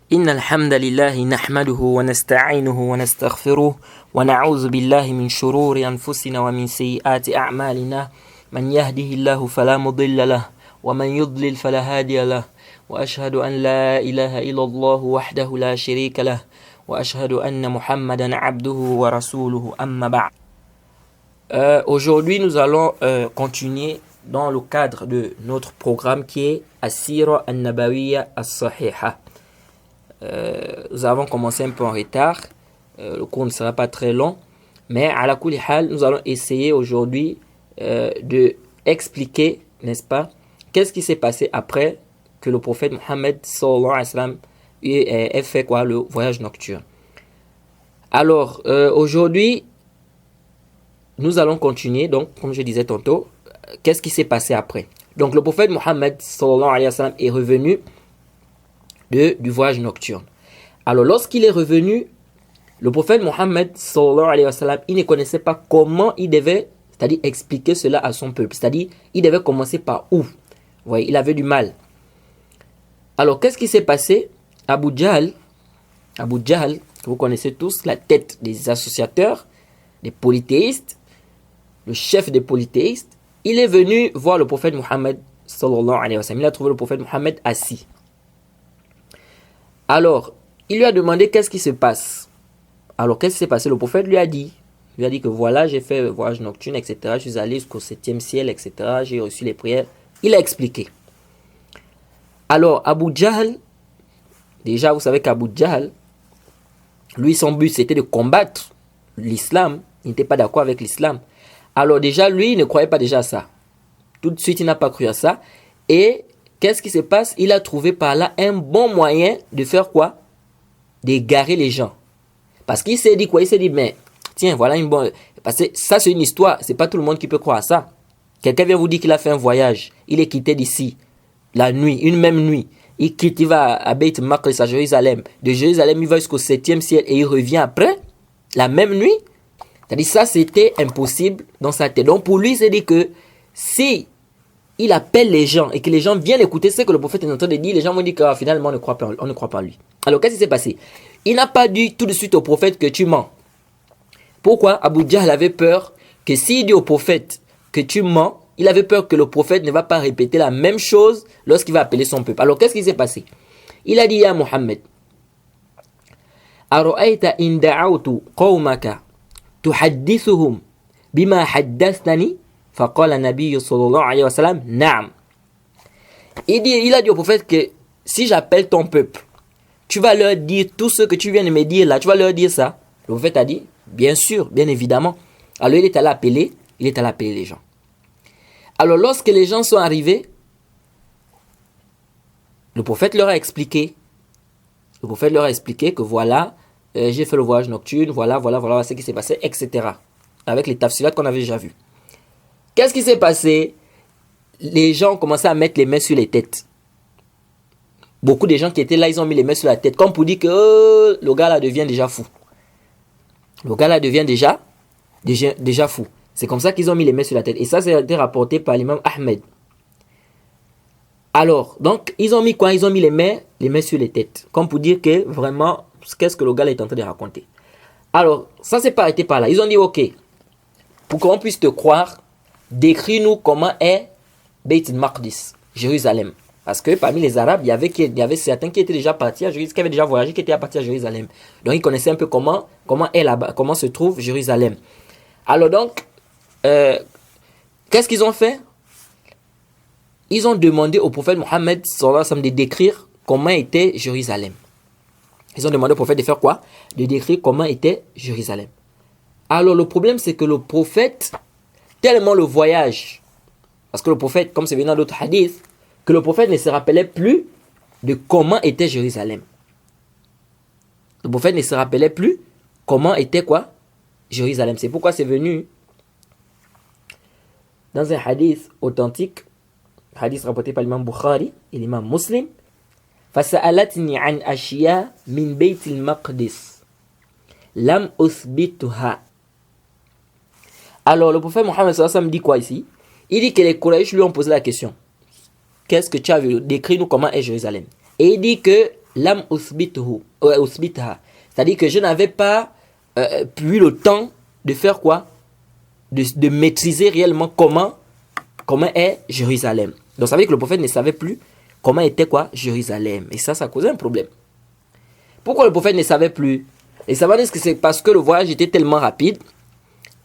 إن الحمد لله نحمده ونستعينه ونستغفره ونعوذ بالله من شرور أنفسنا ومن سيئات أعمالنا من يهده الله فلا مضل له ومن يضلل فلا هادي له وأشهد أن لا إله إلا الله وحده لا شريك له وأشهد أن محمدا عبده ورسوله أما بعد. Aujourd'hui nous allons continuer dans le cadre de notre programme qui est As-Sira An-Nabawiyya As-Sahiha. Nous avons commencé un peu en retard, le cours ne sera pas très long, mais à la kulli hal, nous allons essayer aujourd'hui de expliquer, n'est-ce pas, qu'est-ce qui s'est passé après que le prophète Mohammed sallallahu alayhi wa sallam ait fait quoi, le voyage nocturne. Alors, aujourd'hui, nous allons continuer, donc, comme je disais tantôt, qu'est-ce qui s'est passé après. Donc, le prophète Mohammed sallallahu alayhi wa sallam est revenu du voyage nocturne. Alors, lorsqu'il est revenu, le prophète Mohammed sallallahu alayhi wa sallam, il ne connaissait pas comment il devait, c'est-à-dire expliquer cela à son peuple. C'est-à-dire, il devait commencer par où. Vous voyez, il avait du mal. Alors, qu'est-ce qui s'est passé? Abu Jahl, vous connaissez tous, la tête des associateurs, des polythéistes, le chef des polythéistes, il est venu voir le prophète Mohammed sallallahu alayhi wa sallam. Il a trouvé le prophète Mohammed assis. Alors, il lui a demandé qu'est-ce qui se passe. Alors, qu'est-ce qui s'est passé? Le prophète lui a dit que voilà, j'ai fait le voyage nocturne, etc. Je suis allé jusqu'au 7e ciel, etc. J'ai reçu les prières. Il a expliqué. Alors, Abu Jahl, déjà, vous savez qu'Abu Jahl, lui, son but, c'était de combattre l'islam. Il n'était pas d'accord avec l'islam. Alors, déjà, lui, il ne croyait pas déjà à ça. Tout de suite, il n'a pas cru à ça. Et qu'est-ce qui se passe? Il a trouvé par là un bon moyen de faire quoi? D'égarer les gens. Parce qu'il s'est dit quoi? Il s'est dit, mais tiens, voilà une bonne... Parce que ça, c'est une histoire. C'est pas tout le monde qui peut croire à ça. Quelqu'un vient vous dire qu'il a fait un voyage. Il est quitté d'ici. La nuit, une même nuit. Il quitte, il va à Beit Maqdis, à Jérusalem. De Jérusalem, il va jusqu'au 7e ciel et il revient après. La même nuit. C'est-à-dire, ça, c'était impossible dans sa tête. Donc, pour lui, il s'est dit que si il appelle les gens et que les gens viennent écouter ce que le prophète est en train de dire, les gens vont dire que finalement on ne croit pas en lui. Alors qu'est-ce qui s'est passé? Il n'a pas dit tout de suite au prophète que tu mens. Pourquoi? Abu Jahl avait peur que s'il dit au prophète que tu mens, il avait peur que le prophète ne va pas répéter la même chose lorsqu'il va appeler son peuple. Alors qu'est-ce qui s'est passé? Il a dit à Mohammed, Ara'ayta in da'awtu qawmaka tuhaddithuhum bima haddathani? Faqala Nabi sallallahu alayhi wa sallam, Naam. Il a dit au prophète que si j'appelle ton peuple, tu vas leur dire tout ce que tu viens de me dire là, tu vas leur dire ça. Le prophète a dit, bien sûr, bien évidemment. Alors il est allé appeler les gens. Alors lorsque les gens sont arrivés, le prophète leur a expliqué. Le prophète leur a expliqué que voilà, j'ai fait le voyage nocturne, voilà ce qui s'est passé, etc. Avec les tafsilat qu'on avait déjà vus. Qu'est-ce qui s'est passé? Les gens ont commencé à mettre les mains sur les têtes. Beaucoup de gens qui étaient là, ils ont mis les mains sur la tête. Comme pour dire que le gars là devient déjà fou. Le gars là devient déjà fou. C'est comme ça qu'ils ont mis les mains sur la tête. Et ça, ça a été rapporté par l'imam Ahmed. Alors, donc, ils ont mis quoi? Ils ont mis les mains sur les têtes. Comme pour dire que vraiment, qu'est-ce que le gars là est en train de raconter. Alors, ça s'est pas arrêté par là. Ils ont dit, ok, pour qu'on puisse te croire, décris-nous comment est Beit Maqdis, Jérusalem. Parce que parmi les Arabes, il y avait certains qui étaient déjà partis à Jérusalem, qui avaient déjà voyagé, qui étaient partis à Jérusalem. Donc ils connaissaient un peu comment est là-bas, comment se trouve Jérusalem. Alors donc, qu'est-ce qu'ils ont fait? Ils ont demandé au prophète Mohammed sallallahu alayhi wa sallam de décrire comment était Jérusalem. Ils ont demandé au prophète de faire quoi? De décrire comment était Jérusalem. Alors le problème, c'est que le prophète, tellement le voyage, parce que le prophète, comme c'est venu dans d'autres hadiths, que le prophète ne se rappelait plus de comment était Jérusalem. Le prophète ne se rappelait plus comment était quoi? Jérusalem. C'est pourquoi c'est venu dans un hadith authentique, hadith rapporté par l'imam Bukhari et l'imam Muslim, فَسَأَلَتْنِي عَنْ أَشْيَاء مِنْ بَيْتِ الْمَقْدِسِ لَمْ أُثْبِتُهَا. Alors le prophète Mohammed sallallahu alayhi wa sallam dit quoi ici? Il dit que les Quraysh lui ont posé la question. Qu'est-ce que tu as vu? Décris-nous comment est Jérusalem. Et il dit que lam usbitha. C'est-à-dire que je n'avais pas eu le temps de faire quoi? De maîtriser réellement comment est Jérusalem. Donc ça veut dire que le prophète ne savait plus comment était quoi Jérusalem. Et ça causait un problème. Pourquoi le prophète ne savait plus? Et ça va dire que c'est parce que le voyage était tellement rapide.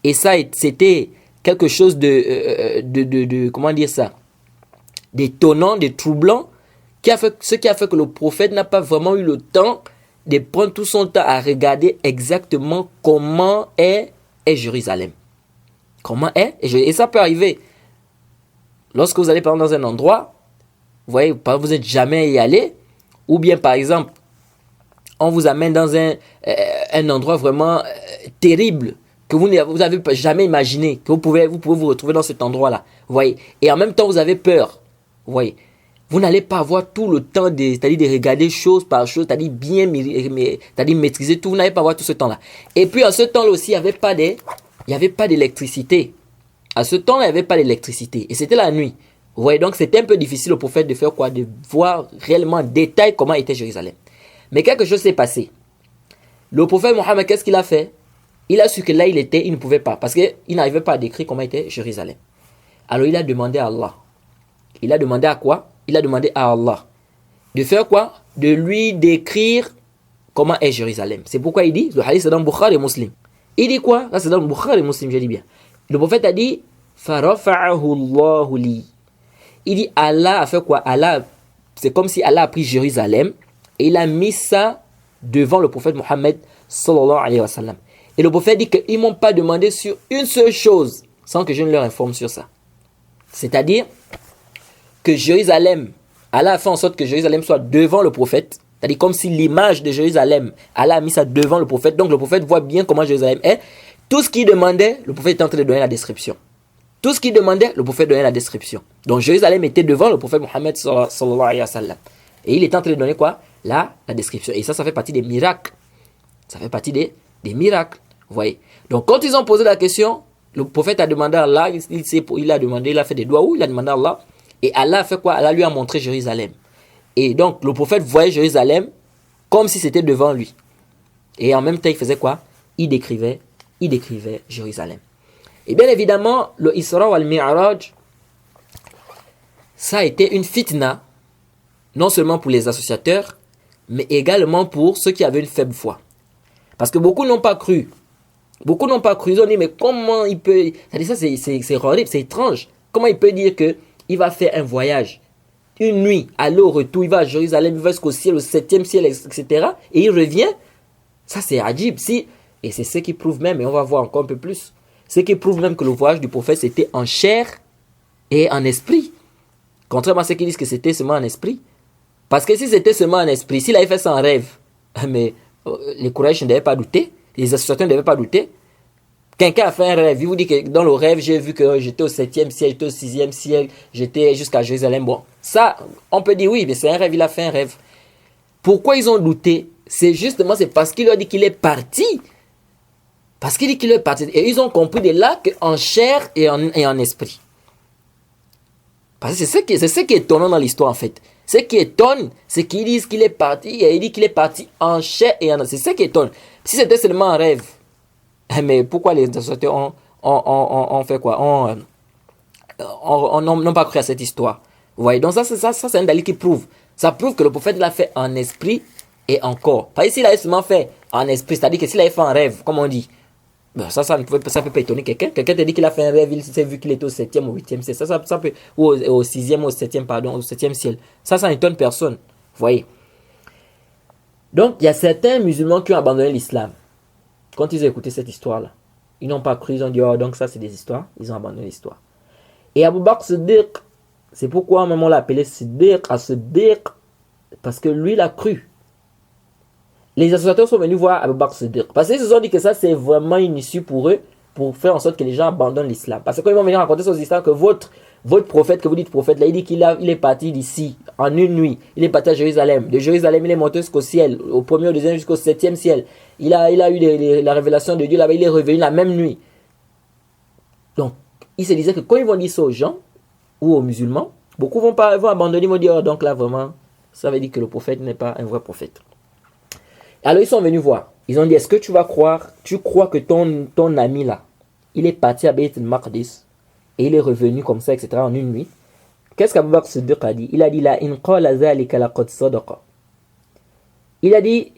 Et ça, c'était quelque chose de comment dire ça? D'étonnant, de troublant, ce qui a fait que le prophète n'a pas vraiment eu le temps de prendre tout son temps à regarder exactement comment est Jérusalem. Comment est Jérusalem. Et ça peut arriver. Lorsque vous allez par exemple dans un endroit, vous voyez, vous n'êtes jamais y allé, ou bien par exemple, on vous amène dans un endroit vraiment terrible, que vous n'avez jamais imaginé, que vous pouvez vous retrouver dans cet endroit-là. Vous voyez. Et en même temps, vous avez peur. Vous voyez. Vous n'allez pas avoir tout le temps c'est-à-dire de regarder chose par chose, c'est-à-dire bien c'est-à-dire maîtriser tout. Vous n'allez pas avoir tout ce temps-là. Et puis, en ce temps-là aussi, il n'y avait pas d'électricité. À ce temps-là, il n'y avait pas d'électricité. Et c'était la nuit. Vous voyez, donc c'était un peu difficile au prophète de faire quoi? De voir réellement en détail comment était Jérusalem. Mais quelque chose s'est passé. Le prophète Mohammed, qu'est-ce qu'il a fait? Il a su que là il était, il ne pouvait pas. Parce qu'il n'arrivait pas à décrire comment était Jérusalem. Alors il a demandé à Allah. Il a demandé à quoi? Il a demandé à Allah. De faire quoi? De lui décrire comment est Jérusalem. C'est pourquoi il dit, le hadith c'est dans Bukhari et Muslim. Il dit quoi? Là c'est dans Bukhari et Muslim, je dis bien. Le prophète a dit, farafa'ahu Allahu li. Il dit, Allah a fait quoi? Allah, c'est comme si Allah a pris Jérusalem et il a mis ça devant le prophète Mohammed sallallahu alayhi wa sallam. Et le prophète dit qu'ils ne m'ont pas demandé sur une seule chose sans que je ne leur informe sur ça. C'est-à-dire que Jérusalem, Allah a fait en sorte que Jérusalem soit devant le prophète. C'est-à-dire comme si l'image de Jérusalem, Allah a mis ça devant le prophète. Donc le prophète voit bien comment Jérusalem est. Tout ce qu'il demandait, le prophète était en train de donner la description. Tout ce qu'il demandait, le prophète donnait la description. Donc Jérusalem était devant le prophète Mohammed sallallahu alayhi wa sallam. Et il est en train de donner quoi? La description. Et ça fait partie des miracles. Ça fait partie des miracles. Vous voyez. Donc quand ils ont posé la question, le prophète a demandé à Allah, il a fait des doigts où il a demandé à Allah. Et Allah a fait quoi? Allah lui a montré Jérusalem. Et donc le prophète voyait Jérusalem comme si c'était devant lui. Et en même temps il faisait quoi? Il décrivait Jérusalem. Et bien évidemment, le Isra wal Mi'raj, ça a été une fitna, non seulement pour les associateurs, mais également pour ceux qui avaient une faible foi. Parce que beaucoup n'ont pas cru. Beaucoup n'ont pas cru. Ils ont dit, mais comment il peut... C'est horrible, c'est étrange. Comment il peut dire qu'il va faire un voyage, une nuit, aller au retour, il va à Jérusalem, il va jusqu'au ciel, au 7e ciel, etc. Et il revient. Ça, c'est adjib. Et c'est ce qui prouve même, et on va voir encore un peu plus, ce qui prouve même que le voyage du prophète, c'était en chair et en esprit. Contrairement à ceux qui disent que c'était seulement en esprit. Parce que si c'était seulement en esprit, s'il avait fait ça en rêve, mais les Quraysh ne devaient pas douter, les associateurs ne devaient pas douter. Quelqu'un a fait un rêve, il vous dit que dans le rêve, j'ai vu que j'étais au 7e ciel, j'étais au 6e ciel, j'étais jusqu'à Jérusalem. Bon, ça, on peut dire oui, mais c'est un rêve, il a fait un rêve. Pourquoi ils ont douté? C'est parce qu'il leur dit qu'il est parti. Parce qu'il dit qu'il est parti. Et ils ont compris de là qu'en chair et en esprit. Parce que c'est ce qui est étonnant dans l'histoire en fait. Ce qui étonne, c'est qu'ils disent qu'il est parti et il dit qu'il est parti en chair et en esprit. C'est ce qui étonne. Si c'était seulement un rêve, mais pourquoi les associateurs ont fait quoi? N'ont pas cru à cette histoire. Vous voyez, donc ça c'est un dalil qui prouve. Ça prouve que le prophète l'a fait en esprit et en corps. Pas s'il avait seulement fait en esprit, c'est-à-dire que s'il avait fait en rêve, comme on dit, ben ça peut pas étonner quelqu'un. Quelqu'un te dit qu'il a fait un rêve, il s'est vu qu'il était au 7e ou 8e ciel. Ça peut, ou au 6e ou au 7e, pardon, au 7e ciel. Ça n'étonne personne. Vous voyez. Donc, il y a certains musulmans qui ont abandonné l'islam. Quand ils ont écouté cette histoire-là, ils n'ont pas cru, ils ont dit, oh, donc ça c'est des histoires. Ils ont abandonné l'histoire. Et Abu Bakr Siddiq, c'est pourquoi à un moment on l'a appelé Siddiq, parce que lui, il a cru. Les associateurs sont venus voir Abu Bakr Siddiq. Parce qu'ils se sont dit que ça, c'est vraiment une issue pour eux, pour faire en sorte que les gens abandonnent l'islam. Parce que quand ils vont venir raconter ces histoires, que votre prophète, que vous dites prophète, là, il dit qu'il est parti d'ici, en une nuit. Il est parti à Jérusalem. De Jérusalem, il est monté jusqu'au ciel, au premier, au deuxième, jusqu'au 7e ciel. Il a eu la révélation de Dieu là-bas, il est revenu la même nuit. Donc, il se disait que quand ils vont dire ça aux gens, ou aux musulmans, beaucoup vont abandonner, ils vont dire, oh, donc là, vraiment, ça veut dire que le prophète n'est pas un vrai prophète. Alors ils sont venus voir. Ils ont dit, est-ce que tu crois que ton ami là, il est parti à Beit al-Maqdis et il est revenu comme ça, etc. en une nuit? Qu'est-ce qu'Abu Bakr Siddiq a dit? Il a dit, la in qala zalika laqad sadaqa. Il a dit,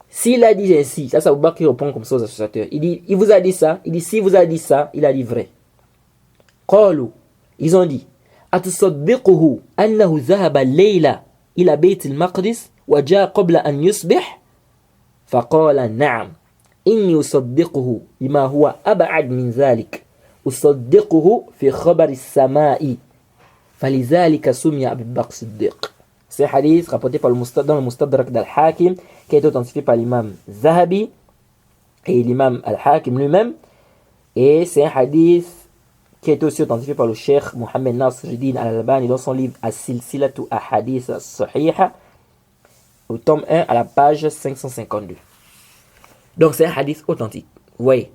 s'il a dit ainsi, ça c'est Abu Bakr qui répond comme ça aux associateurs. Il dit, il vous a dit ça? Il dit, s'il vous a dit ça, il a dit vrai. Qalu, ils ont dit, atusaddiquhu annahu dhahaba layla ila Beit al-Maqdis wa jaa qabla an yusbih? فقال نعم إني أصدقه بما هو أبعد من ذلك أصدقه في خبر السماء فلذلك سمي أبي بكر الصديق. C'est un hadith rapporté par dans le Mustadrak d'Al-Hakim qui a été authentifié par l'imam Zahabi et l'imam Al-Hakim lui-même, et c'est un hadith qui a été aussi authentifié par le Cheikh Mohammed Nasruddin Al-Albani dans son livre As-Silsilatu Ahadith As-Sahiha au tome 1 à la page 552. Donc c'est un hadith authentique. Vous voyez.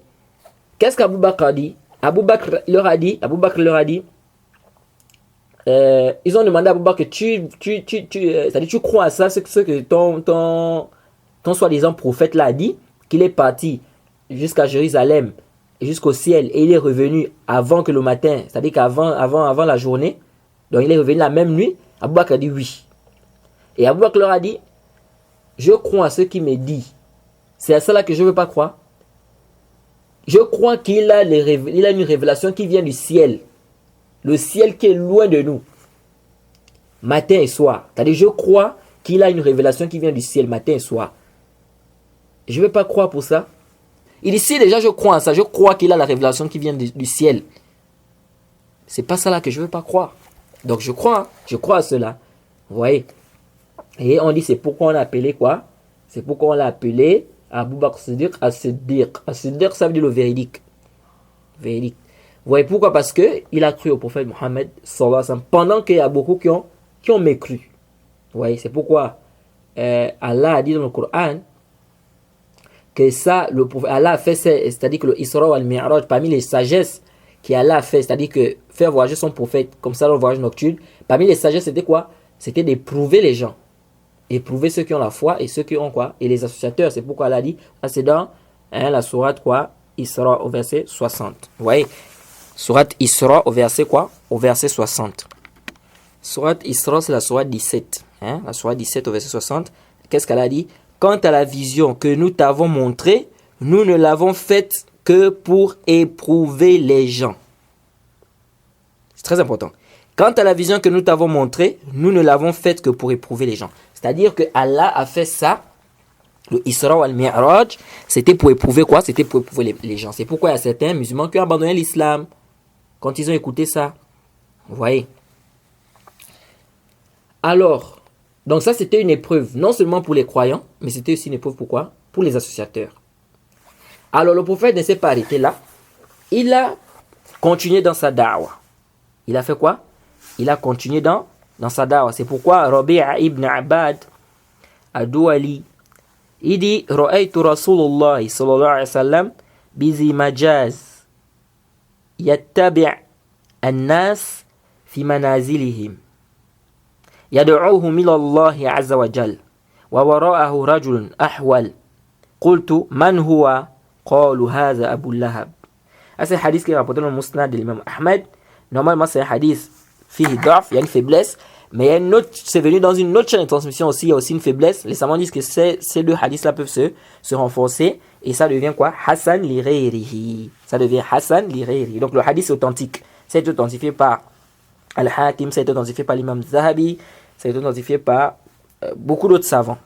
Qu'est-ce qu'Abu Bakr a dit? Abu Bakr leur a dit, ils ont demandé à Abu Bakr, c'est-à-dire tu crois à ça, ce que ton soi-disant prophète l'a dit, qu'il est parti jusqu'à Jérusalem, jusqu'au ciel, et il est revenu avant que le matin, c'est-à-dire qu'avant la journée, donc il est revenu la même nuit. Abu Bakr a dit oui. Et Abu Bakr leur a dit, je crois à ce qu'il me dit. C'est à cela que je ne veux pas croire. Je crois qu'il a une révélation qui vient du ciel. Le ciel qui est loin de nous. Matin et soir. C'est-à-dire, je crois qu'il a une révélation qui vient du ciel, matin et soir. Je ne veux pas croire pour ça. Il dit, si déjà je crois à ça, je crois qu'il a la révélation qui vient du ciel. C'est pas ça là que je ne veux pas croire. Donc je crois à cela. Vous voyez. Et on dit, c'est pourquoi on l'a appelé quoi? C'est pourquoi on l'a appelé Abu Bakr Siddiq as-Siddiq. As-Siddiq, ça veut dire le véridique. Véridique. Vous voyez pourquoi? Parce qu'il a cru au prophète Mohammed sallallahu alayhi wa sallam, pendant qu'il y a beaucoup qui ont mécru. Vous voyez, c'est pourquoi Allah a dit dans le Coran que ça, Allah a fait, c'est-à-dire que le Isra wal Mi'raj, parmi les sagesses qu'Allah a fait, c'est-à-dire que faire voyager son prophète, comme ça, le voyage nocturne, parmi les sagesses, c'était quoi? C'était d'éprouver les gens. Éprouver ceux qui ont la foi et ceux qui ont quoi? Et les associateurs. C'est pourquoi Allah dit, c'est dans la sourate quoi? Isra au verset 60. Vous voyez? Sourate Isra au verset quoi? Au verset 60. Sourate Isra, c'est la sourate 17. La sourate 17 au verset 60. Qu'est-ce qu'elle a dit? Quant à la vision que nous t'avons montrée, nous ne l'avons faite que pour éprouver les gens. C'est très important. Quant à la vision que nous t'avons montrée, nous ne l'avons faite que pour éprouver les gens. C'est-à-dire que Allah a fait ça, le Isra wal Mi'raj, c'était pour éprouver quoi? C'était pour éprouver les gens. C'est pourquoi il y a certains musulmans qui ont abandonné l'islam quand ils ont écouté ça. Vous voyez? Alors, donc ça c'était une épreuve, non seulement pour les croyants, mais c'était aussi une épreuve pourquoi? Pour les associateurs. Alors le prophète ne s'est pas arrêté là. Il a continué dans sa da'wa. Il a fait quoi? Il a continué dans sa da'wa. C'est pourquoi Rabi'a ibn Abad ad-Duwali, il dit Ra'aytu Rasulullah sallallahu alayhi wa sallam bizi majaz yattabi' an-nas fi manazilihim yad'uuhum ila Allah azza wa jal wa wara'ahu rajulun ahwal qultu man huwa qalu hadha Abu Lahab. C'est un hadith qui est rapporté dans le Musnad de l'imam Ahmed. Normalement c'est un hadith fihi da'f, il y a une faiblesse, mais il y a une autre, c'est venu dans une autre chaîne de transmission aussi, il y a aussi une faiblesse. Les savants disent que ces deux hadiths là peuvent se renforcer et ça devient quoi? Hassan li ghayrihi. Ça devient Hassan li ghayrihi. Donc le hadith est authentique. C'est authentifié par Al-Hakim, c'est authentifié par l'imam Zahabi, c'est authentifié par beaucoup d'autres savants.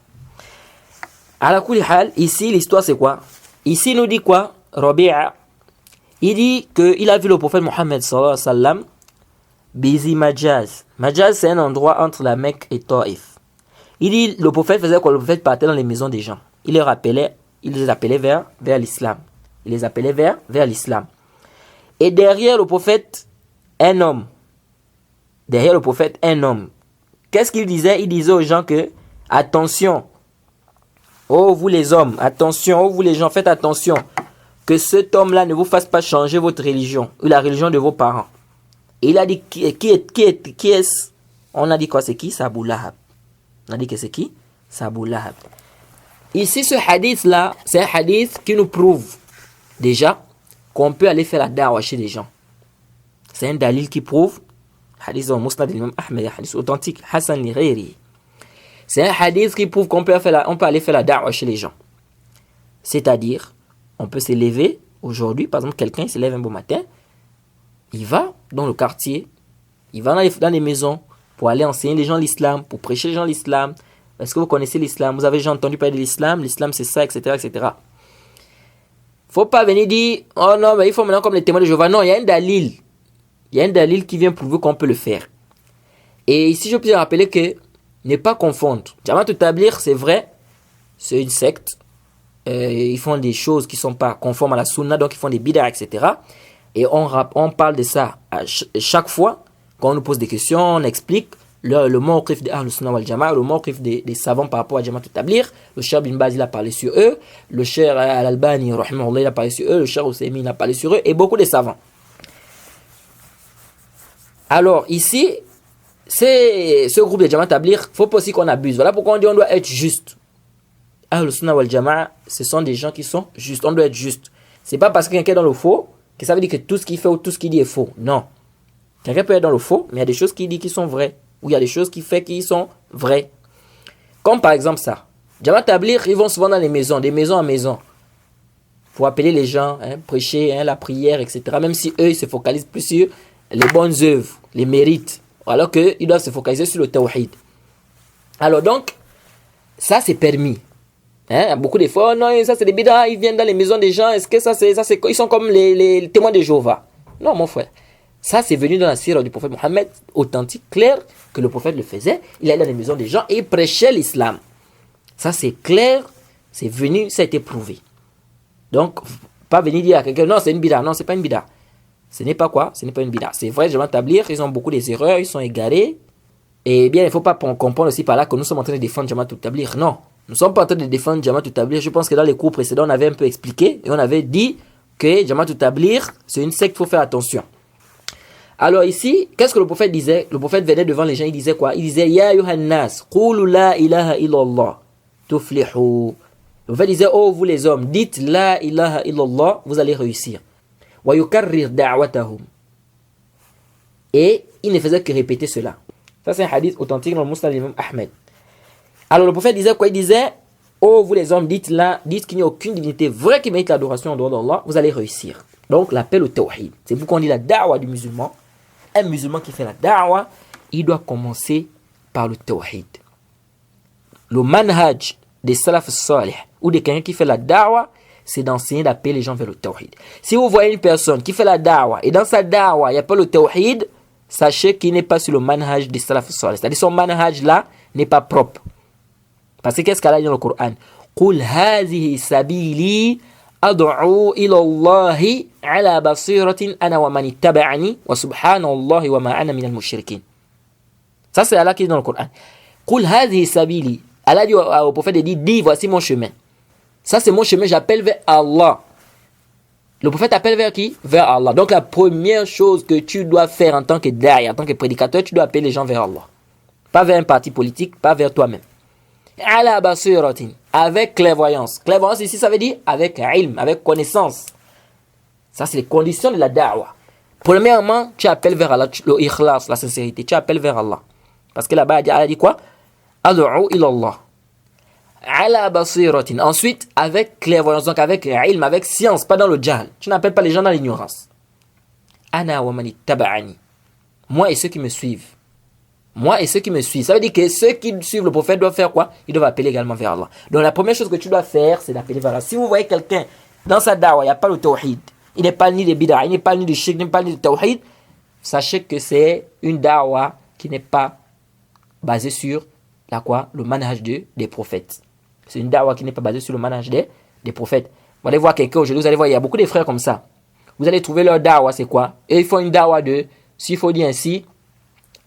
À la kulli hal, ici l'histoire c'est quoi? Ici il nous dit quoi? Rabi'a, il dit qu'il a vu le prophète Mohammed sallallahu alayhi wa sallam Bizi Majaz. Majaz, c'est un endroit entre la Mecque et Taif. Il dit, le prophète faisait quoi? Le prophète partait dans les maisons des gens. Il les appelait vers l'islam. Il les appelait vers l'islam. Et derrière le prophète, un homme. Qu'est-ce qu'il disait? Il disait aux gens que, attention, oh vous les hommes, attention, oh vous les gens, faites attention, que cet homme-là ne vous fasse pas changer votre religion, ou la religion de vos parents. Et il a dit, qui est-ce? On a dit quoi? C'est qui? C'est Abu Lahab. On a dit que c'est qui? C'est Abu Lahab. Ici, ce hadith-là, c'est un hadith qui nous prouve déjà qu'on peut aller faire la da'wah chez les gens. C'est un dalil qui prouve, hadith dans Musnad l'imam Ahmed, hadith authentique, Hassan li-ghayri. C'est un hadith qui prouve qu'on peut aller faire la da'wah chez les gens. C'est-à-dire, on peut s'élever aujourd'hui, par exemple, quelqu'un se lève un beau matin, il va dans le quartier, il va dans les maisons pour aller enseigner les gens l'islam, pour prêcher les gens l'islam. Est-ce que vous connaissez l'islam? Vous avez déjà entendu parler de l'islam? L'islam c'est ça, etc., etc. Faut pas venir dire, oh non, mais il faut maintenant comme les témoins de Jéhovah. Non, il y a un dalil. Il y a un dalil qui vient prouver qu'on peut le faire. Et ici, je peux rappeler que ne pas confondre. Jamaat al-Tabligh, c'est vrai, c'est une secte. Ils font des choses qui ne sont pas conformes à la sunna, donc ils font des bid'ah, etc. Et on parle de ça à chaque fois. Quand on nous pose des questions, on explique le mawqif de Ahlus Sunnah wal Jama'a, le mawqif des savants par rapport à Jamaat al-Tabligh. Le Cheikh Bin Baz, il a parlé sur eux. Le Cheikh Al-Albani, rahimahullah, il a parlé sur eux. Le Cheikh Ousaymin, il a parlé sur eux. Et beaucoup de savants. Alors, ici, c'est ce groupe de Jamaat al-Tabligh, il ne faut pas aussi qu'on abuse. Voilà pourquoi on dit qu'on doit être juste. Ahlus Sunnah wal Jama'a, ce sont des gens qui sont justes. On doit être juste. Ce n'est pas parce que quelqu'un est dans le faux que ça veut dire que tout ce qu'il fait ou tout ce qu'il dit est faux. Non. Quelqu'un peut être dans le faux, mais il y a des choses qu'il dit qui sont vraies. Ou il y a des choses qu'il fait qui sont vraies. Comme par exemple ça. Jamaat al-Tabligh, ils vont souvent dans les maisons, des maisons à maison. Pour appeler les gens, prêcher, la prière, etc. Même si eux, ils se focalisent plus sur les bonnes œuvres, les mérites. Alors qu'ils doivent se focaliser sur le tawhid. Alors donc, ça c'est permis. Beaucoup de fois, non, ça c'est des bid'ah, ils viennent dans les maisons des gens. Est-ce que ça c'est ils sont comme les témoins de Jéhovah? Non, mon frère. Ça, c'est venu dans la sira du prophète Mohammed, authentique, clair, que le prophète le faisait. Il allait dans les maisons des gens et il prêchait l'islam. Ça, c'est clair, c'est venu, ça a été prouvé. Donc, pas venir dire à quelqu'un, non, c'est une bida. Non, c'est pas une bida. Ce n'est pas quoi? Ce n'est pas une bida. C'est vrai, je vais établir, ils ont beaucoup des erreurs, ils sont égarés. Et bien, il ne faut pas comprendre aussi par là que nous sommes en train de défendre Jamaat al-Tabligh. Non, nous ne sommes pas en train de défendre Jamaat al-Tabligh. Je pense que dans les cours précédents, on avait un peu expliqué et on avait dit que Jamaat al-Tabligh, c'est une secte, il faut faire attention. Alors ici, qu'est-ce que le prophète disait? Le prophète venait devant les gens, il disait quoi? Il disait, Ya yuhannas, qulu la ilaha illallah, tuflihu. Le prophète disait, oh vous les hommes, dites la ilaha illallah, vous allez réussir. Wa yukarrir da'watahum. Et il ne faisait que répéter cela. Ça c'est un hadith authentique dans le Musnad l'imam Ahmed. Alors le prophète disait quoi? Il disait, oh vous les hommes, dites qu'il n'y a aucune divinité vraie qui mérite l'adoration en dehors d'Allah, vous allez réussir. Donc l'appel au tawhid. C'est pourquoi on dit la da'wa du musulman. Un musulman qui fait la da'wa, il doit commencer par le tawhid. Le manhaj des salaf salih ou de quelqu'un qui fait la da'wa, c'est d'enseigner, d'appeler les gens vers le tawhid. Si vous voyez une personne qui fait la da'wa et dans sa da'wa, il n'y a pas le tawhid, sachez qu'il n'est pas sur le manhaj des salaf salih. C'est-à-dire son manhaj là n'est pas propre. Parce que qu'est-ce qu'Allah dit dans le Coran? Qul hazihi sabili ad'u ila Allahi ala basiratin ana wa man ittaba'ani wa subhanallahi wa ma ana minal mushrikin. Ça c'est Allah qui dit dans le Coran. Qul hadhihi sabili. Allah dit au prophète, dis voici mon chemin. Ça c'est mon chemin, j'appelle vers Allah. Le prophète appelle vers qui? Vers Allah. Donc la première chose que tu dois faire en tant que da'i, en tant que prédicateur, tu dois appeler les gens vers Allah. Pas vers un parti politique, pas vers toi-même. Ala basiratin, avec clairvoyance. Clairvoyance ici ça veut dire avec ilm, avec connaissance. Ça c'est les conditions de la da'wa. Premièrement, tu appelles vers Allah, le ikhlas, la sincérité, tu appelles vers Allah. Parce que là-bas Allah dit quoi? Ad'u ila Allah. Ala basiratin. Ensuite, avec clairvoyance, donc avec ilm, avec science, pas dans le jahl. Tu n'appelles pas les gens dans l'ignorance. Ana wa man ittaba'ani. Moi et ceux qui me suivent. Moi et ceux qui me suivent. Ça veut dire que ceux qui suivent le prophète doivent faire quoi? Ils doivent appeler également vers Allah. Donc la première chose que tu dois faire, c'est d'appeler vers Allah. Si vous voyez quelqu'un dans sa da'wa, il n'y a pas le tawhid, il n'est pas ni de bid'a, il n'est pas ni de shirk, il n'est pas ni de tawhid, sachez que c'est une da'wa qui n'est pas basée sur le manhaj des prophètes. C'est une da'wa qui n'est pas basée sur le manhaj des prophètes. Vous allez voir quelqu'un aujourd'hui, vous allez voir, il y a beaucoup de frères comme ça. Vous allez trouver leur da'wa, c'est quoi? Et ils font une da'wa s'il faut dire ainsi,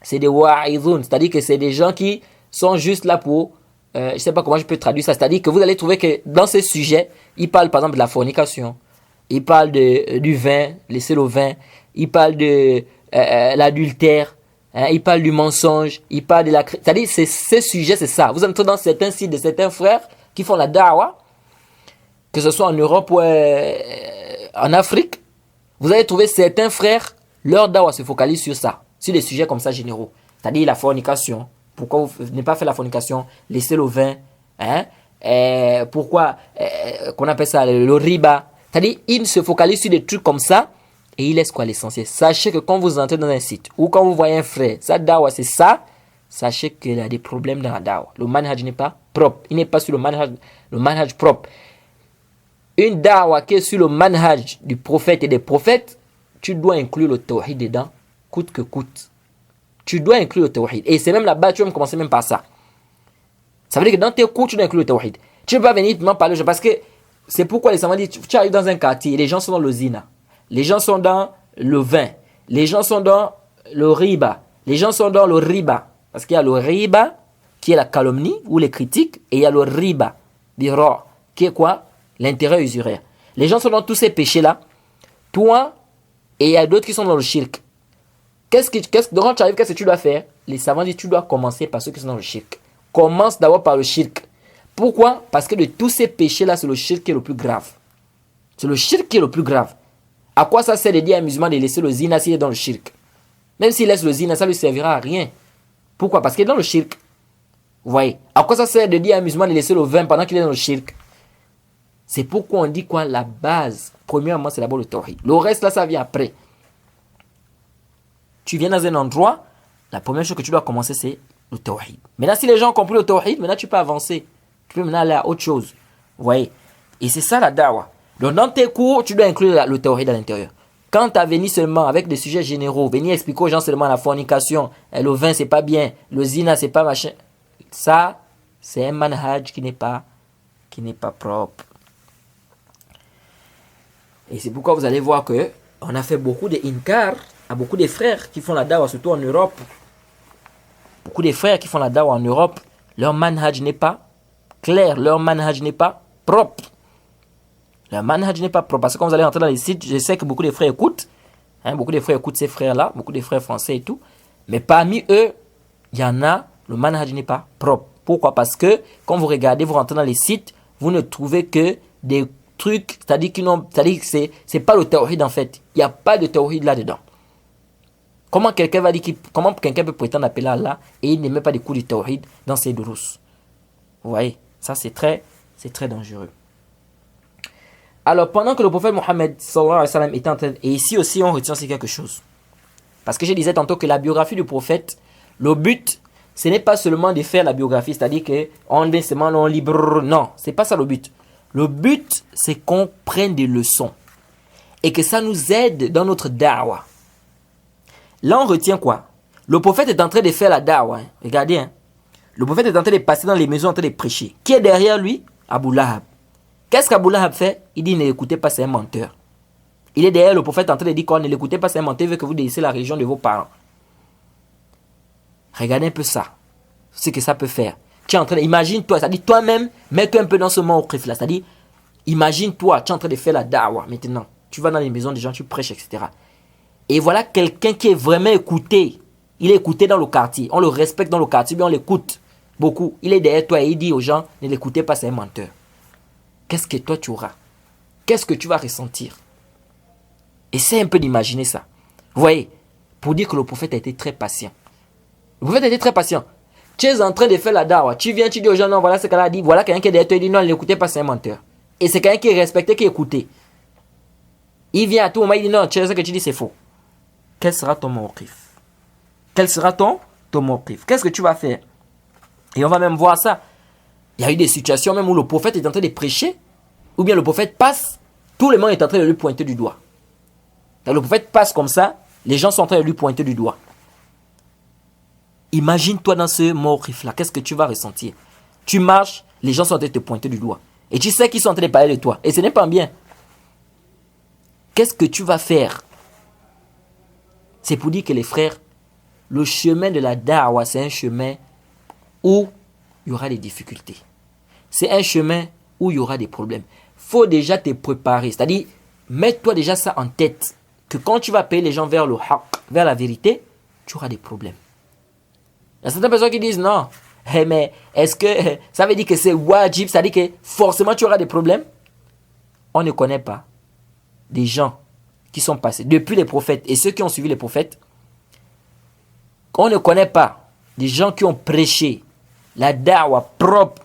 c'est des wa'idhun, c'est-à-dire que c'est des gens qui sont juste là pour, je ne sais pas comment je peux traduire ça, c'est-à-dire que vous allez trouver que dans ces sujets, ils parlent par exemple de la fornication, ils parlent du vin, laisser le vin, ils parlent de l'adultère, hein, il parle du mensonge, il parle de la... C'est-à-dire, ces sujets, c'est ça. Vous entrez dans certains sites de certains frères qui font la da'wah, que ce soit en Europe ou en Afrique, vous allez trouver certains frères, leur da'wah se focalise sur ça, sur des sujets comme ça généraux. C'est-à-dire la fornication. Pourquoi vous n'avez pas fait la fornication? Laissez le vin. Hein? Pourquoi qu'on appelle ça le riba? C'est-à-dire, il se focalise sur des trucs comme ça et il laisse quoi l'essentiel. Sachez que quand vous entrez dans un site ou quand vous voyez un frère, sa da'wah c'est ça, sachez qu'il y a des problèmes dans la da'wah. Le manhaj n'est pas propre. Il n'est pas sur le manhaj propre. Une da'wah qui est sur le manhaj du prophète et des prophètes, tu dois inclure le tawhid dedans, coûte que coûte. Tu dois inclure le tawhid. Et c'est même là-bas, tu vas commencer même par ça. Ça veut dire que dans tes cours, tu dois inclure le tawhid. Tu ne peux pas venir m'en parler, parce que c'est pourquoi les savants disent, tu arrives dans un quartier, et les gens sont dans le zina, les gens sont dans le vin, les gens sont dans le riba, les gens sont dans le riba. Parce qu'il y a le riba, qui est la calomnie ou les critiques, et il y a le riba, qui est quoi? L'intérêt usuraire. Les gens sont dans tous ces péchés-là. Toi, et il y a d'autres qui sont dans le shirk. Quand tu arrives, qu'est-ce que tu dois faire? Les savants disent, tu dois commencer par ceux qui sont dans le shirk. Commence d'abord par le shirk. Pourquoi? Parce que de tous ces péchés-là, c'est le shirk qui est le plus grave. C'est le shirk qui est le plus grave. À quoi ça sert de dire à un musulman de laisser le zina s'il est dans le shirk? Même s'il laisse le zina, ça ne lui servira à rien. Pourquoi? Parce qu'il est dans le shirk. Vous voyez? À quoi ça sert de dire à un musulman de laisser le vin pendant qu'il est dans le shirk? C'est pourquoi on dit quoi? La base, premièrement, c'est d'abord le tawhid. Le reste, là, ça vient après. Tu viens dans un endroit, la première chose que tu dois commencer, c'est le tawhid. Maintenant, si les gens ont compris le tawhid, maintenant, tu peux avancer. Tu peux maintenant aller à autre chose. Vous voyez? Et c'est ça la da'wah. Donc, dans tes cours, tu dois inclure le tawhid à l'intérieur. Quand tu as venu seulement avec des sujets généraux, venir expliquer aux gens seulement la fornication, le vin, c'est pas bien, le zina, c'est pas machin. Ça, c'est un manhaj qui n'est pas propre. Et c'est pourquoi vous allez voir que on a fait beaucoup de inkar à beaucoup de frères qui font la da'wah, surtout en Europe. Beaucoup de frères qui font la da'wah en Europe, leur manhaj n'est pas clair, leur manhaj n'est pas propre. Leur manhaj n'est pas propre. Parce que quand vous allez entrer dans les sites, je sais que beaucoup de frères écoutent. Beaucoup de frères écoutent ces frères-là, beaucoup de frères français et tout. Mais parmi eux, il y en a, le manhaj n'est pas propre. Pourquoi? Parce que quand vous regardez, vous rentrez dans les sites, vous ne trouvez que des trucs, c'est-à-dire que c'est pas le tawhid en fait. Il n'y a pas de tawhid là-dedans. Comment quelqu'un peut prétendre appeler Allah et il ne met pas des coups de tawhid dans ses durus? Vous voyez, ça c'est très dangereux. Alors pendant que le prophète Mohammed sallallahu alayhi wa sallam était en train, et ici aussi on retient aussi quelque chose. Parce que je disais tantôt que la biographie du prophète, le but, ce n'est pas seulement de faire la biographie, c'est-à-dire qu'on est seulement on libre. Non, c'est pas ça le but. Le but, c'est qu'on prenne des leçons et que ça nous aide dans notre da'wah. Là, on retient quoi? Le prophète est en train de faire la da'wah. Hein. Regardez, hein. Le prophète est en train de passer dans les maisons en train de prêcher. Qui est derrière lui? Abu Lahab. Qu'est-ce qu'Abu Lahab fait? Il dit, ne l'écoutez pas, c'est un menteur. Il est derrière le prophète en train de dire quoi? Ne l'écoutez pas, c'est un menteur, il veut que vous délaissez la religion de vos parents. Regardez un peu ça. Ce que ça peut faire. Tu es en train de... Imagine-toi, c'est-à-dire toi-même, mets-toi un peu dans ce mawqif là. C'est-à-dire, imagine-toi, tu es en train de faire la da'wah maintenant. Tu vas dans les maisons des gens, tu prêches, etc. Et voilà quelqu'un qui est vraiment écouté. Il est écouté dans le quartier. On le respecte dans le quartier, mais on l'écoute beaucoup. Il est derrière toi et il dit aux gens, ne l'écoutez pas, c'est un menteur. Qu'est-ce que toi tu auras? Qu'est-ce que tu vas ressentir? Essaie un peu d'imaginer ça. Vous voyez, pour dire que le prophète a été très patient. Le prophète a été très patient. Tu es en train de faire la da'wah. Tu viens, tu dis aux gens, non, voilà ce qu'elle a dit. Voilà quelqu'un qui est derrière toi, il dit, non, ne l'écoutez pas, c'est un menteur. Et c'est quelqu'un qui est respecté, qui est écouté. Il vient à tout moment, il dit, non, tu sais ce que tu dis, c'est faux. Quel sera ton mawqif? Quel sera ton mawqif? Qu'est-ce que tu vas faire? Et on va même voir ça. Il y a eu des situations même où le prophète est en train de prêcher, ou bien le prophète passe, tout le monde est en train de lui pointer du doigt. Donc, le prophète passe comme ça, les gens sont en train de lui pointer du doigt. Imagine-toi dans ce mawqif-là, qu'est-ce que tu vas ressentir? Tu marches, les gens sont en train de te pointer du doigt. Et tu sais qu'ils sont en train de parler de toi. Et ce n'est pas bien. Qu'est-ce que tu vas faire? C'est pour dire que les frères, le chemin de la da'wah, c'est un chemin où il y aura des difficultés. C'est un chemin où il y aura des problèmes. Il faut déjà te préparer. C'est-à-dire, mets-toi déjà ça en tête. Que quand tu vas payer les gens vers le haqq, vers la vérité, tu auras des problèmes. Il y a certaines personnes qui disent non, mais est-ce que ça veut dire que c'est wajib, ça veut dire que forcément tu auras des problèmes? On ne connaît pas des gens qui sont passés depuis les prophètes et ceux qui ont suivi les prophètes. On ne connaît pas des gens qui ont prêché la da'wa propre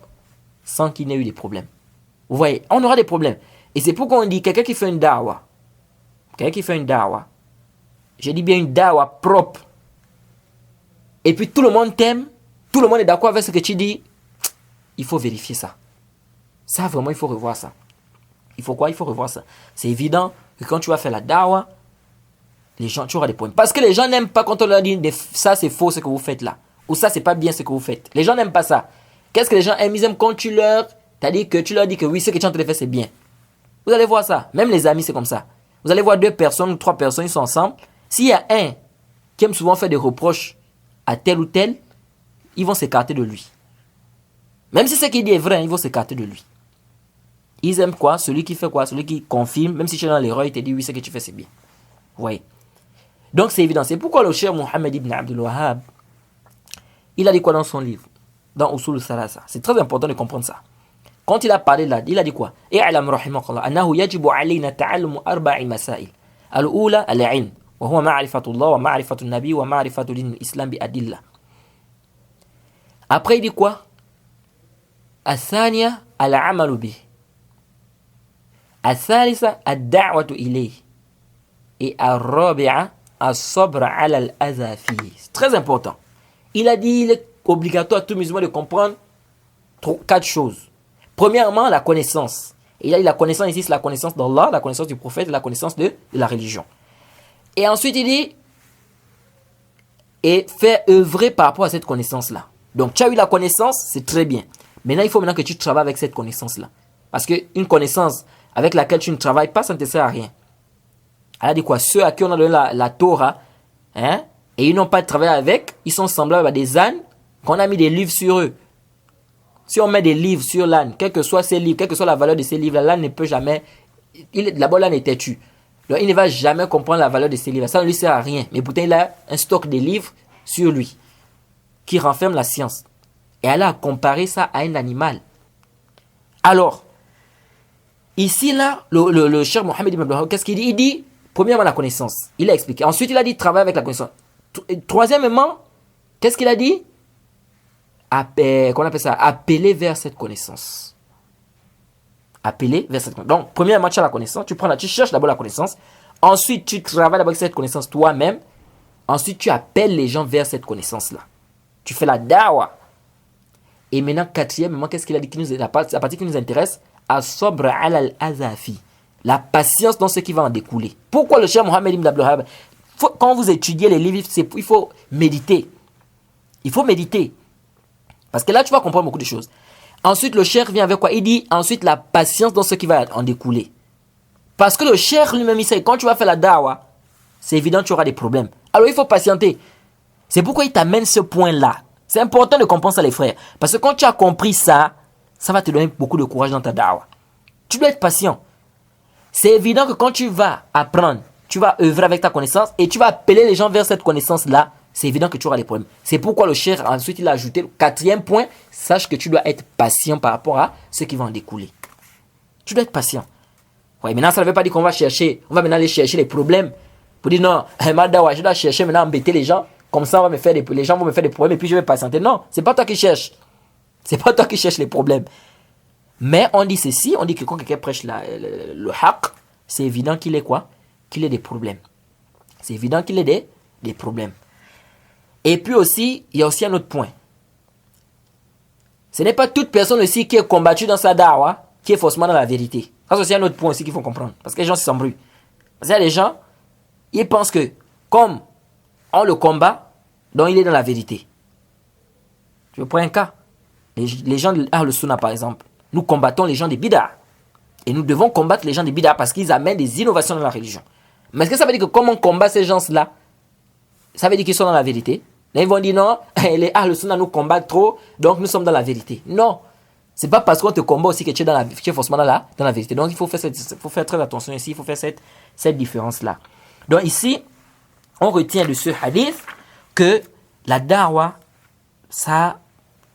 sans qu'il n'ait eu des problèmes. Vous voyez, on aura des problèmes. Et c'est pourquoi on dit quelqu'un qui fait une da'wa, je dis bien une da'wa propre, et puis tout le monde t'aime, tout le monde est d'accord avec ce que tu dis, il faut vérifier ça. Ça, vraiment, il faut revoir ça. Il faut quoi? Il faut revoir ça. C'est évident que quand tu vas faire la da'wa, les gens, tu auras des problèmes. Parce que les gens n'aiment pas quand on leur dit ça c'est faux ce que vous faites là. Ou ça c'est pas bien ce que vous faites. Les gens n'aiment pas ça. Qu'est-ce que les gens aiment? Ils aiment quand tu leur dis que oui, ce que tu es en train de faire c'est bien. Vous allez voir ça. Même les amis c'est comme ça. Vous allez voir 2 personnes ou 3 personnes, ils sont ensemble. S'il y a un qui aime souvent faire des reproches à tel ou tel, ils vont s'écarter de lui. Même si ce qu'il dit est vrai, ils vont s'écarter de lui. Ils aiment quoi? Celui qui fait quoi? Celui qui confirme. Même si tu es dans l'erreur, il te dit oui, ce que tu fais c'est bien. Vous voyez? Donc c'est évident. C'est pourquoi le cheikh Mohammed ibn Abdul Wahhab, il a dit quoi dans son livre? Dans Usul Salasa. C'est très important de comprendre ça. Quand il a parlé là, il a dit quoi? I'lam rahimakallah annahu yajibu alayna ta'allumu 4 masail. Al-ula al-'ilm wa huwa ma'rifatullah wa ma'rifatu an-nabi wa ma'rifatu din al-islam bi adilla. Après il dit quoi? Al-thaniya al-'amalu bih. Al-thalitha ad-da'watu ilayhi. Et al-rabi'a as-sabr 'ala al-adha fihi. C'est très important. Il a dit il est obligatoire à tout musulman de comprendre 4 choses. Premièrement, la connaissance. Et il a dit la connaissance ici, c'est la connaissance d'Allah, la connaissance du prophète, la connaissance de la religion. Et ensuite, il dit et faire œuvrer par rapport à cette connaissance-là. Donc, tu as eu la connaissance, c'est très bien. Maintenant, il faut que tu travailles avec cette connaissance-là. Parce qu'une connaissance avec laquelle tu ne travailles pas, ça ne te sert à rien. Elle a dit quoi? Ceux à qui on a donné la Torah, et ils n'ont pas travaillé avec, ils sont semblables à des ânes qu'on a mis des livres sur eux. Si on met des livres sur l'âne, quel que soit ces livres, quelle que soit la valeur de ces livres, l'âne ne peut jamais... D'abord, l'âne est têtu. Donc, il ne va jamais comprendre la valeur de ces livres. Ça ne lui sert à rien. Mais pourtant, il a un stock de livres sur lui qui renferme la science. Et elle a comparé ça à un animal. Alors, ici, là, le cheikh Mohammed ibn Abdul, qu'est-ce qu'il dit? Il dit, premièrement, la connaissance. Il a expliqué. Ensuite, il a dit, travailler avec la connaissance. Troisièmement, qu'est-ce qu'il a dit? Qu'on appelle ça? Appeler vers cette connaissance. Appeler vers cette connaissance. Donc, premièrement, tu as la connaissance. Tu cherches d'abord la connaissance. Ensuite, tu travailles d'abord avec cette connaissance toi-même. Ensuite, tu appelles les gens vers cette connaissance-là. Tu fais la da'wa. Et maintenant, quatrièmement, qu'est-ce qu'il a dit? La partie qui nous intéresse, as-sabr 'ala al-azafi. La patience dans ce qui va en découler. Pourquoi le cheikh Mohammed ibn Abdul Wahhab, quand vous étudiez les livres, il faut méditer. Il faut méditer. Parce que là, tu vas comprendre beaucoup de choses. Ensuite, le cheikh vient avec quoi? Il dit ensuite la patience dans ce qui va en découler. Parce que le cheikh lui-même, il sait, quand tu vas faire la da'wa, c'est évident que tu auras des problèmes. Alors, il faut patienter. C'est pourquoi il t'amène ce point-là. C'est important de comprendre ça, les frères. Parce que quand tu as compris ça, ça va te donner beaucoup de courage dans ta da'wa. Tu dois être patient. C'est évident que quand tu vas apprendre, tu vas œuvrer avec ta connaissance et tu vas appeler les gens vers cette connaissance-là, c'est évident que tu auras des problèmes. C'est pourquoi le cheikh, ensuite, il a ajouté le 4e point. Sache que tu dois être patient par rapport à ce qui va en découler. Tu dois être patient. Ouais, maintenant, ça ne veut pas dire qu'on va chercher. On va maintenant aller chercher les problèmes. Pour dire non, je dois chercher maintenant embêter les gens. Comme ça, les gens vont me faire des problèmes et puis je vais patienter. Non, c'est pas toi qui cherches. C'est pas toi qui cherches les problèmes. Mais on dit ceci, on dit que quand quelqu'un prêche le haqq, c'est évident qu'il ait quoi? Qu'il ait des problèmes. C'est évident qu'il ait des problèmes. Et puis aussi, il y a aussi un autre point. Ce n'est pas toute personne aussi qui est combattue dans sa da'wa qui est forcément dans la vérité. Ça, c'est aussi un autre point aussi qu'il faut comprendre. Parce que les gens s'embrouillent. Parce qu'il y a des gens, ils pensent que comme on le combat, donc il est dans la vérité. Je prends un cas. Les gens de Ahl Sunnah, par exemple, nous combattons les gens des bid'ah. Et nous devons combattre les gens des bid'ah parce qu'ils amènent des innovations dans la religion. Mais est-ce que ça veut dire que comme on combat ces gens-là, ça veut dire qu'ils sont dans la vérité? Là, ils vont dire non, les Ahl Sunnah nous combattent trop, donc nous sommes dans la vérité. Non. C'est pas parce qu'on te combat aussi que tu es forcément dans la vérité. Donc il faut faire très attention ici, il faut faire cette différence-là. Donc ici, on retient de ce hadith que la da'wah, ça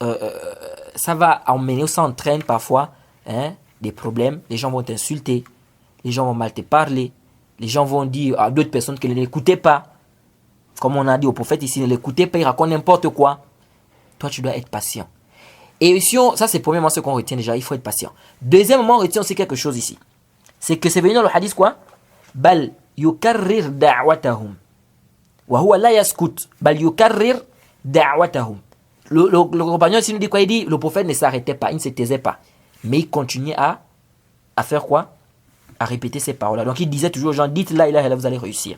va emmener, ça entraîne parfois des problèmes. Les gens vont t'insulter, les gens vont mal te parler, les gens vont dire à d'autres personnes que ne l'écoutez pas. Comme on a dit au prophète ici, ne l'écoutez pas, il raconte n'importe quoi. Toi, tu dois être patient. Et ici, ça c'est premièrement ce qu'on retient déjà, il faut être patient. Deuxièmement, on retient aussi quelque chose ici. C'est que c'est venu dans le hadith quoi? Bal yukarrir da'watahum. Wa huwa la yaskut. Bal yukarrir da'watahum. Le compagnon ici nous dit quoi? Il dit, le prophète ne s'arrêtait pas, il ne se taisait pas. Mais il continuait à faire quoi? À répéter ces paroles-là. Donc il disait toujours aux gens, dites la ilaha illallah, vous allez réussir.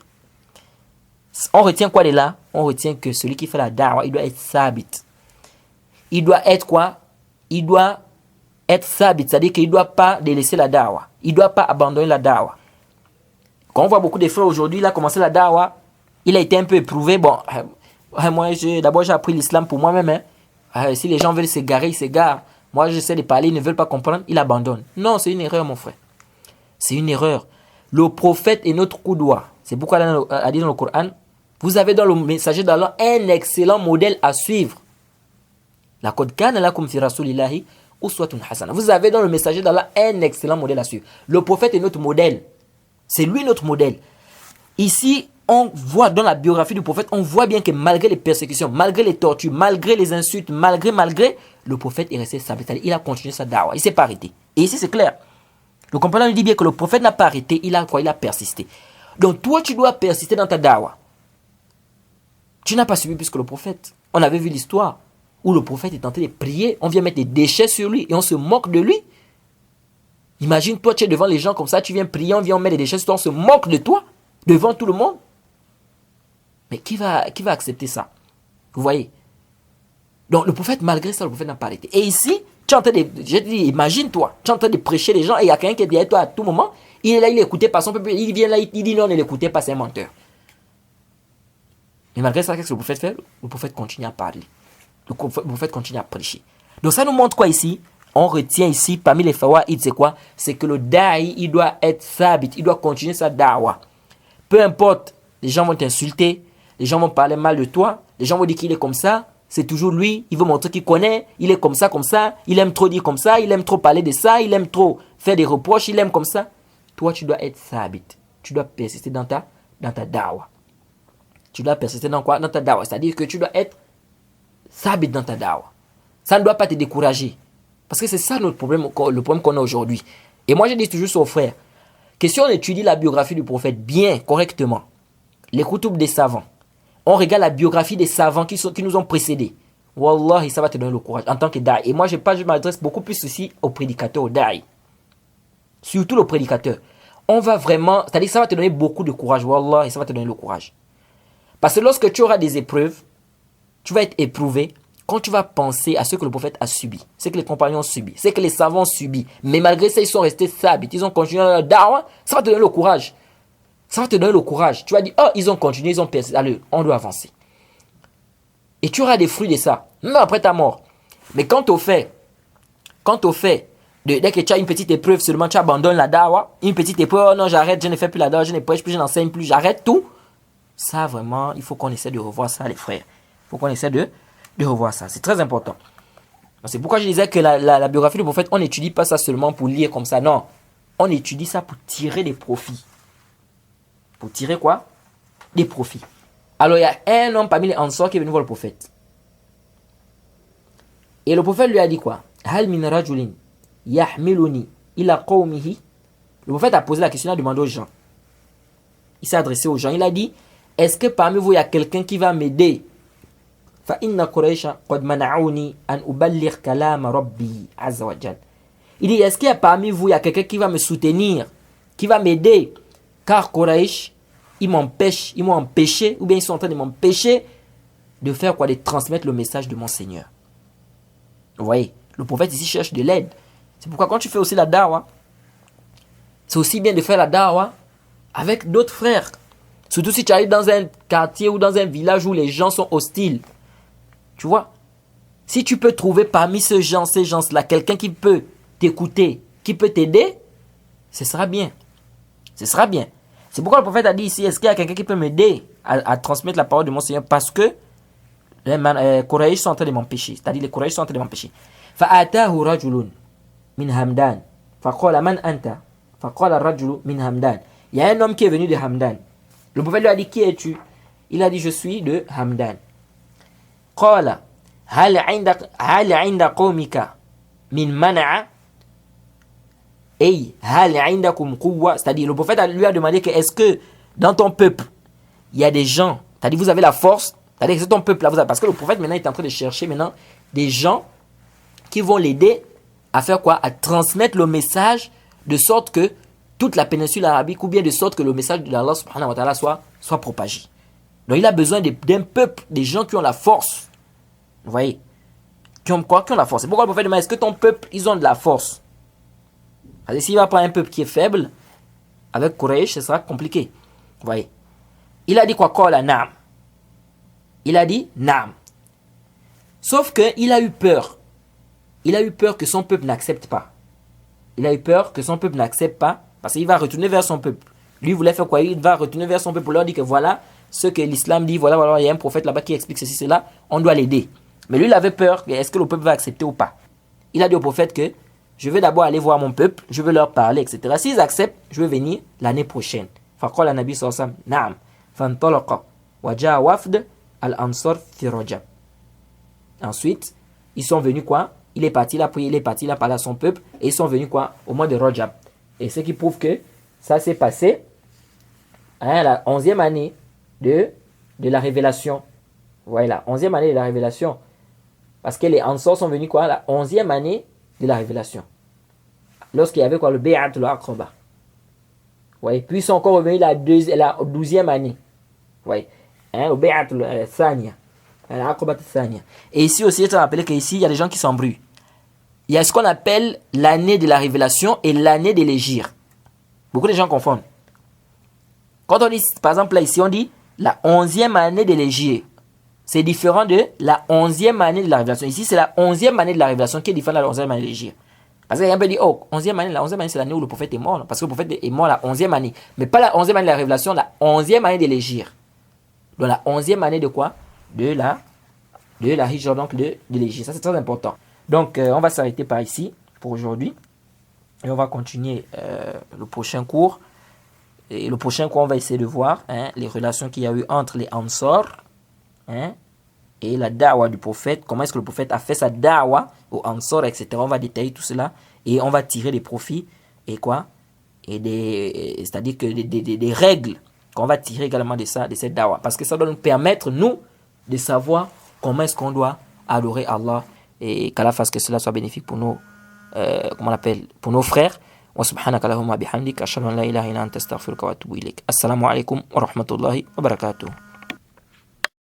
On retient quoi de là? On retient que celui qui fait la da'wah, il doit être sabit. Il doit être quoi? Il doit être sabit, c'est-à-dire qu'il ne doit pas délaisser la da'wah. Il ne doit pas abandonner la da'wah. Quand on voit beaucoup de frères aujourd'hui, il a commencé la da'wah, il a été un peu éprouvé. Bon, moi, d'abord j'ai appris l'islam pour moi-même. Si les gens veulent s'égarer, ils s'égarent. Moi, j'essaie de parler, ils ne veulent pas comprendre, ils abandonnent. Non, c'est une erreur, mon frère. C'est une erreur. Le prophète est notre qudwa. C'est pourquoi Allah a dit dans le Coran, vous avez dans le messager d'Allah un excellent modèle à suivre. Laqad kana lakum fi rasulillahi uswatun hasana. Vous avez dans le messager d'Allah un excellent modèle à suivre. Le prophète est notre modèle. C'est lui notre modèle. Ici, on voit dans la biographie du prophète, on voit bien que malgré les persécutions, malgré les tortures, malgré les insultes, malgré, le prophète est resté stable. Il a continué sa da'wah. Il ne s'est pas arrêté. Et ici, c'est clair. Le compagnon nous dit bien que le prophète n'a pas arrêté. Il a quoi? Il a persisté. Donc, toi, tu dois persister dans ta da'wah. Tu n'as pas suivi plus que le prophète. On avait vu l'histoire où le prophète est en train de prier, on vient mettre des déchets sur lui et on se moque de lui. Imagine, toi, tu es devant les gens comme ça, tu viens prier, on vient mettre des déchets sur toi, on se moque de toi, devant tout le monde. Mais qui va accepter ça? Vous voyez? Donc, le prophète, malgré ça, le prophète n'a pas arrêté. Et ici, tu es en train de, je te dis, imagine-toi, tu es en train de prêcher les gens et il y a quelqu'un qui est derrière toi à tout moment, il est là, il n'écoutait pas son peuple, il vient là, il dit non, ne l'écoutez pas, c'est un menteur. Mais malgré ça, qu'est-ce que le prophète fait? Le prophète continue à parler. Le prophète continue à prêcher. Donc ça nous montre quoi ici? On retient ici, parmi les fawaïd, c'est quoi? C'est que le da'i, il doit être sabit, il doit continuer sa da'wah. Peu importe, les gens vont t'insulter, les gens vont parler mal de toi, les gens vont dire qu'il est comme ça, c'est toujours lui, il veut montrer qu'il connaît, il est comme ça, il aime trop dire comme ça, il aime trop parler de ça, il aime trop faire des reproches, il aime comme ça. Toi, tu dois être sabit, tu dois persister dans ta da'wah. Tu dois persister dans quoi? Dans ta da'wah, c'est-à-dire que tu dois être sabit dans ta da'wah. Ça ne doit pas te décourager. Parce que c'est ça notre problème, le problème qu'on a aujourd'hui. Et moi, je dis toujours aux frères, que si on étudie la biographie du prophète bien, correctement, les koutoub des savants, on regarde la biographie des savants qui nous ont précédés, Wallah, ça va te donner le courage en tant que da'i. Et moi, je m'adresse beaucoup plus ici aux prédicateurs, aux da'i. Surtout le prédicateur. On va vraiment, c'est-à-dire que ça va te donner beaucoup de courage, Wallah, et ça va te donner le courage. Parce que lorsque tu auras des épreuves, tu vas être éprouvé quand tu vas penser à ce que le prophète a subi, ce que les compagnons ont subi, ce que les savants ont subi. Mais malgré ça, ils sont restés sabites, ils ont continué leur da'wah, ça va te donner le courage. Ça va te donner le courage. Tu vas dire, oh, ils ont continué, ils ont persisté, allez, on doit avancer. Et tu auras des fruits de ça, même après ta mort. Mais quant au fait, dès que tu as une petite épreuve, seulement tu abandonnes la da'wah, une petite épreuve, oh non, j'arrête, je ne fais plus la da'wah, je ne prêche plus, je n'enseigne plus, j'arrête tout. Ça, vraiment, il faut qu'on essaie de revoir ça, les frères. Il faut qu'on essaie de revoir ça. C'est très important. C'est pourquoi je disais que la biographie du prophète, on n'étudie pas ça seulement pour lire comme ça. Non. On étudie ça pour tirer des profits. Pour tirer quoi? Des profits. Alors, il y a un homme parmi les Ansar qui est venu voir le prophète. Et le prophète lui a dit quoi? Hal min rajulin yahmiluni ila qawmihi. Le prophète a posé la question, il a demandé aux gens. Il s'est adressé aux gens. Il a dit, est-ce que parmi vous, il y a quelqu'un qui va m'aider? فإن قريش قد منعوني أن أبلغ كلام ربي عز وجل. Il dit, est-ce qu'il y a parmi vous, il y a quelqu'un qui va me soutenir, qui va m'aider? Car Quraysh, ils m'ont empêché, ou bien ils sont en train de m'empêcher de faire quoi? De transmettre le message de mon Seigneur. Vous voyez, le prophète ici cherche de l'aide. C'est pourquoi quand tu fais aussi la da'wah, c'est aussi bien de faire la da'wah avec d'autres frères. Surtout si tu arrives dans un quartier ou dans un village où les gens sont hostiles. Tu vois, si tu peux trouver parmi ces gens-là, quelqu'un qui peut t'écouter, qui peut t'aider, ce sera bien. Ce sera bien. C'est pourquoi le prophète a dit ici, est-ce qu'il y a quelqu'un qui peut m'aider à transmettre la parole de mon Seigneur? Parce que les Quraysh sont en train de m'empêcher. C'est-à-dire les Quraysh sont en train de m'empêcher. فَآتَاهُ رَجُلٌ مِنْ هَمْدَانٍ فَقَالَ مَنْ أَنْتَ فَقَالَ الرَّجُلُ مِنْ هَمْدَانٍ. Il y a un homme qui est venu de Hamdan. Le prophète lui a dit, qui es-tu? Il a dit, je suis de Hamdan. قَالَ هَلْ عِنْدَ قَوْمِكَ مِنْ مَنَعَ Hey, هَلْ عِنْدَكُمْ قُوَّةٌ. C'est-à-dire, le prophète lui a demandé que est-ce que dans ton peuple, il y a des gens, c'est-à-dire vous avez la force, c'est-à-dire que c'est ton peuple là, parce que le prophète maintenant est en train de chercher maintenant des gens qui vont l'aider à faire quoi? À transmettre le message de sorte que toute la péninsule arabique, ou bien de sorte que le message de Allah subhanahu wa ta'ala soit propagé. Donc il a besoin d'un peuple, des gens qui ont la force. Vous voyez? Qui ont quoi? Qui ont la force. C'est pourquoi le prophète demande, est-ce que ton peuple, ils ont de la force? Parce que s'il va prendre un peuple qui est faible, avec Quraysh, ce sera compliqué. Vous voyez? Il a dit quoi? Qala na'am. Il a dit na'am. Sauf qu'il a eu peur. Il a eu peur que son peuple n'accepte pas. Il a eu peur que son peuple n'accepte pas, parce qu'il va retourner vers son peuple. Lui voulait faire quoi? Il va retourner vers son peuple pour leur dire que voilà ce que l'islam dit, voilà, il y a un prophète là-bas qui explique ceci, cela, on doit l'aider. Mais lui, il avait peur, est-ce que le peuple va accepter ou pas? Il a dit au prophète que je vais d'abord aller voir mon peuple, je vais leur parler, etc. S'ils acceptent, je vais venir l'année prochaine. Faqala Nabi sallallahu alayhi wa sallam, na'am. Fantalaqa wa ja'a wafd al-ansar fi Rajab. Ensuite, ils sont venus quoi? Il est parti là, il a parlé à son peuple, et ils sont venus quoi? Au mois de Rajab. Et ce qui prouve que ça s'est passé à la 11e année de la révélation. Voilà, 11e année de la révélation. Parce que les Ansar sont venus quoi? La 11e année de la révélation. Lorsqu'il y avait quoi? Le Bay'at al-Aqaba. Ouais. Puis ils sont encore revenus la 12e année. Ouais. Hein, le Bay'at al-Thaniya. Al-Aqaba al-Thaniya. Et ici aussi, il faut rappeler qu'ici, il y a des gens qui s'embrouillent. Il y a ce qu'on appelle l'année de la révélation et l'année de l'égir. Beaucoup de gens confondent. Quand on dit, par exemple, là, ici, on dit la 11e année de l'égir. C'est différent de la 11e année de la révélation. Ici, c'est la 11e année de la révélation qui est différente de la 11e année de l'égir. Parce qu'il y a un peu dit, oh, 11e année, la 11e année, c'est l'année où le prophète est mort. Parce que le prophète est mort la 11e année. Mais pas la 11e année de la révélation, la 11e année de l'égir. Donc la 11e année de quoi? De la hijra, donc de l'égir. Ça, c'est très important. Donc, on va s'arrêter par ici pour aujourd'hui. Et on va continuer le prochain cours. Et le prochain cours, on va essayer de voir les relations qu'il y a eu entre les Ansar et la da'wa du prophète. Comment est-ce que le prophète a fait sa da'wa aux Ansar, etc. On va détailler tout cela. Et on va tirer des profits et quoi? Et c'est-à-dire que des règles qu'on va tirer également de cette da'wa. Parce que ça doit nous permettre, nous, de savoir comment est-ce qu'on doit adorer Allah. Et qu'Allah fasse que cela soit bénéfique pour nos, comment on appelle, pour nos frères. Wa subhanaka Allahumma bihamdik ashhadu an la ilaha illa anta astaghfiruka wa atubu ilaik. Assalamu alaikum wa rahmatullahi wa barakatuh.